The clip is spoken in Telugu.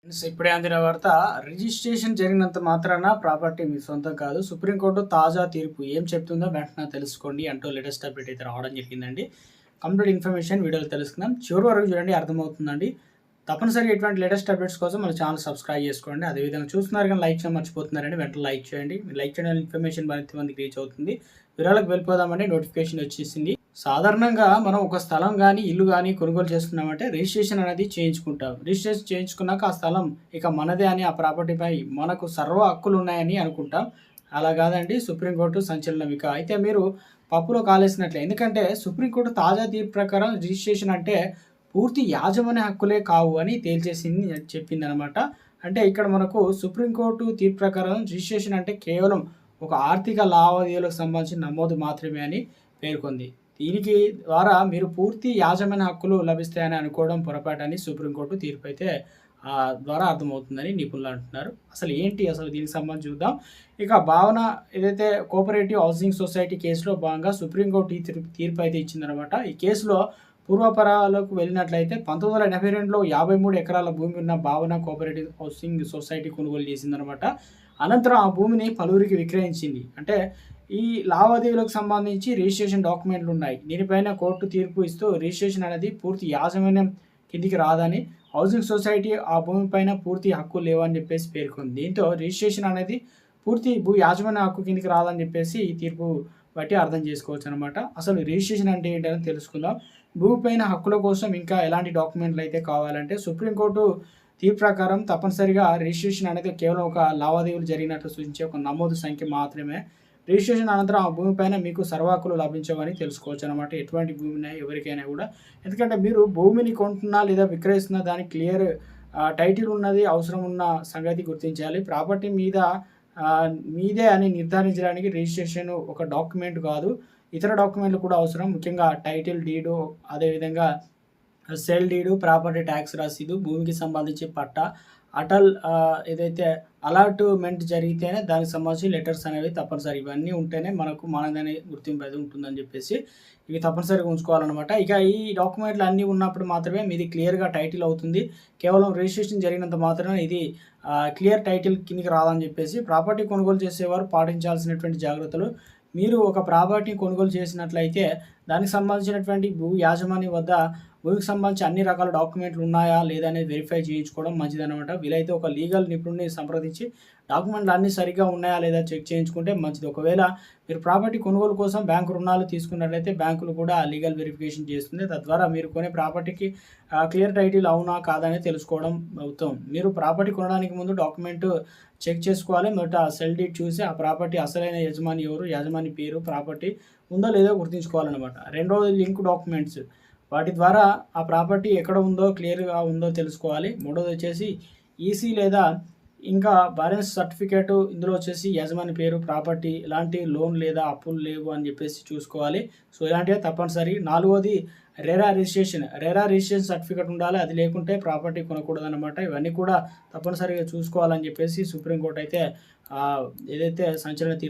ఇప్పుడే అందిన వార్త. రిజిస్ట్రేషన్ జరిగినంత మాత్రాన ప్రాపర్టీ మీ సొంతం కాదు. సుప్రీంకోర్టు తాజా తీర్పు ఏం చెప్తుందో వెంటనే తెలుసుకోండి అంటూ లేటెస్ట్ అప్డేట్ అయితే రావడం జరిగిందండి. కంప్లీట్ ఇన్ఫర్మేషన్ వీడియోలో తెలుసుకుందాం. చివరి వరకు చూడండి, అర్థమవుతుందండి. తప్పనిసరిగా ఇటువంటి లేటెస్ట్ అప్డేట్స్ కోసం మన ఛానల్ సబ్స్క్రైబ్ చేసుకోండి. అదేవిధంగా చూస్తున్నారు కానీ లైక్ చేయడం మర్చిపోతున్నారండి. వెంటనే లైక్ చేయండి. మీరు లైక్ చేయడం ఇన్ఫర్మేషన్ మరింత మందికి రీచ్ అవుతుంది. వివరాలకు వెళ్ళిపోదామండి. నోటిఫికేషన్ వచ్చేసింది. సాధారణంగా మనం ఒక స్థలం కానీ ఇల్లు కానీ కొనుగోలు చేస్తున్నామంటే రిజిస్ట్రేషన్ అనేది చేయించుకుంటాం. రిజిస్ట్రేషన్ చేయించుకున్నాక ఆ స్థలం ఇక మనదే అని, ఆ ప్రాపర్టీపై మనకు సర్వ హక్కులు ఉన్నాయని అనుకుంటాం. అలా కాదండి, సుప్రీంకోర్టు సంచలనం. ఇక అయితే మీరు పప్పులో కాలేసినట్లే. ఎందుకంటే సుప్రీంకోర్టు తాజా తీర్పు ప్రకారం రిజిస్ట్రేషన్ అంటే పూర్తి యాజమాన్య హక్కులే కావు అని తేల్చేసింది, చెప్పింది అనమాట. అంటే ఇక్కడ మనకు సుప్రీంకోర్టు తీర్పు ప్రకారం రిజిస్ట్రేషన్ అంటే కేవలం ఒక ఆర్థిక లావాదేవీలకు సంబంధించిన నమోదు మాత్రమే అని పేర్కొంది. దీనికి ద్వారా మీరు పూర్తి యాజమాన్య హక్కులు లభిస్తాయని అనుకోవడం పొరపాటని సుప్రీంకోర్టు తీర్పు అయితే ద్వారా అర్థమవుతుందని నిపుణులు అంటున్నారు. అసలు దీనికి సంబంధించి చూద్దాం. ఇక భావన ఏదైతే కోఆపరేటివ్ హౌసింగ్ సొసైటీ కేసులో భాగంగా సుప్రీంకోర్టు ఈ తీర్పు అయితే ఇచ్చిందనమాట. ఈ కేసులో పూర్వపరాలకు వెళ్ళినట్లయితే 1982లో 53 ఎకరాల భూమి ఉన్న భావన కోఆపరేటివ్ హౌసింగ్ సొసైటీ కొనుగోలు చేసిందనమాట. అనంతరం ఆ భూమిని పలువురికి విక్రయించింది. అంటే ఈ లావాదేవీలకు సంబంధించి రిజిస్ట్రేషన్ డాక్యుమెంట్లు ఉన్నాయి. దీనిపైన కోర్టు తీర్పు ఇస్తూ రిజిస్ట్రేషన్ అనేది పూర్తి యాజమాన్యం కిందికి రాదని, హౌసింగ్ సొసైటీ ఆ భూమిపైన పూర్తి హక్కు లేవని చెప్పేసి పేర్కొంది. దీంతో రిజిస్ట్రేషన్ అనేది పూర్తి భూ యాజమాన్య హక్కు కిందికి రాదని చెప్పేసి ఈ తీర్పు బట్టి అర్థం చేసుకోవచ్చు అనమాట. అసలు రిజిస్ట్రేషన్ అంటే ఏంటని తెలుసుకుందాం. భూమిపైన హక్కుల కోసం ఇంకా ఎలాంటి డాక్యుమెంట్లు అయితే కావాలంటే సుప్రీంకోర్టు తీర్పు ప్రకారం తప్పనిసరిగా రిజిస్ట్రేషన్ అనేది కేవలం ఒక లావాదేవీలు జరిగినట్లు సూచించే ఒక నమోదు సంఖ్య మాత్రమే. రిజిస్ట్రేషన్ అనంతరం ఆ భూమిపైన మీకు సర్వహక్కులు లభించవని తెలుసుకోవచ్చు అనమాట. ఎటువంటి భూమిని ఎవరికైనా కూడా. ఎందుకంటే మీరు భూమిని కొంటున్నా లేదా విక్రయిస్తున్నా దానికి క్లియర్ టైటిల్ ఉన్నది అవసరం ఉన్న సంగతి గుర్తించాలి. ప్రాపర్టీ మీద మీదే అని నిర్ధారించడానికి రిజిస్ట్రేషన్ ఒక డాక్యుమెంట్ కాదు, ఇతర డాక్యుమెంట్లు కూడా అవసరం. ముఖ్యంగా టైటిల్ డీడు, అదేవిధంగా సేల్ డీడు, ప్రాపర్టీ ట్యాక్స్ రసీదు, భూమికి సంబంధించి పట్టా, అటల్ ఏదైతే అలాట్మెంట్ జరిగితేనే దానికి సంబంధించి లెటర్స్ అనేవి తప్పనిసరి. ఇవన్నీ ఉంటేనే మనకు మనదనే గుర్తింపు అది ఉంటుందని చెప్పేసి ఇవి తప్పనిసరిగా ఉంచుకోవాలన్నమాట. ఇక ఈ డాక్యుమెంట్లు అన్నీ ఉన్నప్పుడు మాత్రమే మీది క్లియర్గా టైటిల్ అవుతుంది. కేవలం రిజిస్ట్రేషన్ జరిగినంత మాత్రమే ఇది క్లియర్ టైటిల్ కిందకి రాదని చెప్పేసి ప్రాపర్టీ కొనుగోలు చేసేవారు పాటించాల్సినటువంటి జాగ్రత్తలు. మీరు ఒక ప్రాపర్టీని కొనుగోలు చేసినట్లయితే దానికి సంబంధించినటువంటి భూ యాజమాని వద్ద భూమికి సంబంధించి అన్ని రకాల డాక్యుమెంట్లు ఉన్నాయా లేదా అనేది వెరిఫై చేయించుకోవడం మంచిదన్నమాట. వీలైతే ఒక లీగల్ నిపుణుడిని సంప్రదించి డాక్యుమెంట్లు అన్నీ సరిగ్గా ఉన్నాయా లేదా చెక్ చేయించుకుంటే మంచిది. ఒకవేళ మీరు ప్రాపర్టీ కొనుగోలు కోసం బ్యాంకు రుణాలు తీసుకున్నట్లయితే బ్యాంకులు కూడా లీగల్ వెరిఫికేషన్ చేస్తుంది. తద్వారా మీరు కొనే ప్రాపర్టీకి క్లియర్ టైటిల్ అవునా కాదని తెలుసుకోవడం అవుతాం. మీరు ప్రాపర్టీ కొనడానికి ముందు డాక్యుమెంట్ చెక్ చేసుకోవాలి. మొదట సెల్ డీడ్ చూసి ఆ ప్రాపర్టీ అసలైన యజమాని ఎవరు, యజమాని పేరు, ప్రాపర్టీ ఉందో లేదో గుర్తుంచుకోవాలన్నమాట. రెండవది లింక్ డాక్యుమెంట్స్. వాటి ద్వారా ఆ ప్రాపర్టీ ఎక్కడ ఉందో క్లియర్గా ఉందో తెలుసుకోవాలి. మూడోది వచ్చేసి ఈసీ లేదా ఇంకా బ్యాలెన్స్ సర్టిఫికేట్. ఇందులో వచ్చేసి యజమాని పేరు, ప్రాపర్టీ, ఇలాంటి లోన్ లేదా అప్పులు లేవు అని చెప్పేసి చూసుకోవాలి. సో ఇలాంటివి తప్పనిసరి. నాలుగోది రెరా రిజిస్ట్రేషన్ సర్టిఫికేట్ ఉండాలి. అది లేకుంటే ప్రాపర్టీ కొనకూడదు అనమాట. ఇవన్నీ కూడా తప్పనిసరిగా చూసుకోవాలని చెప్పేసి సుప్రీంకోర్టు అయితే ఏదైతే సంచలన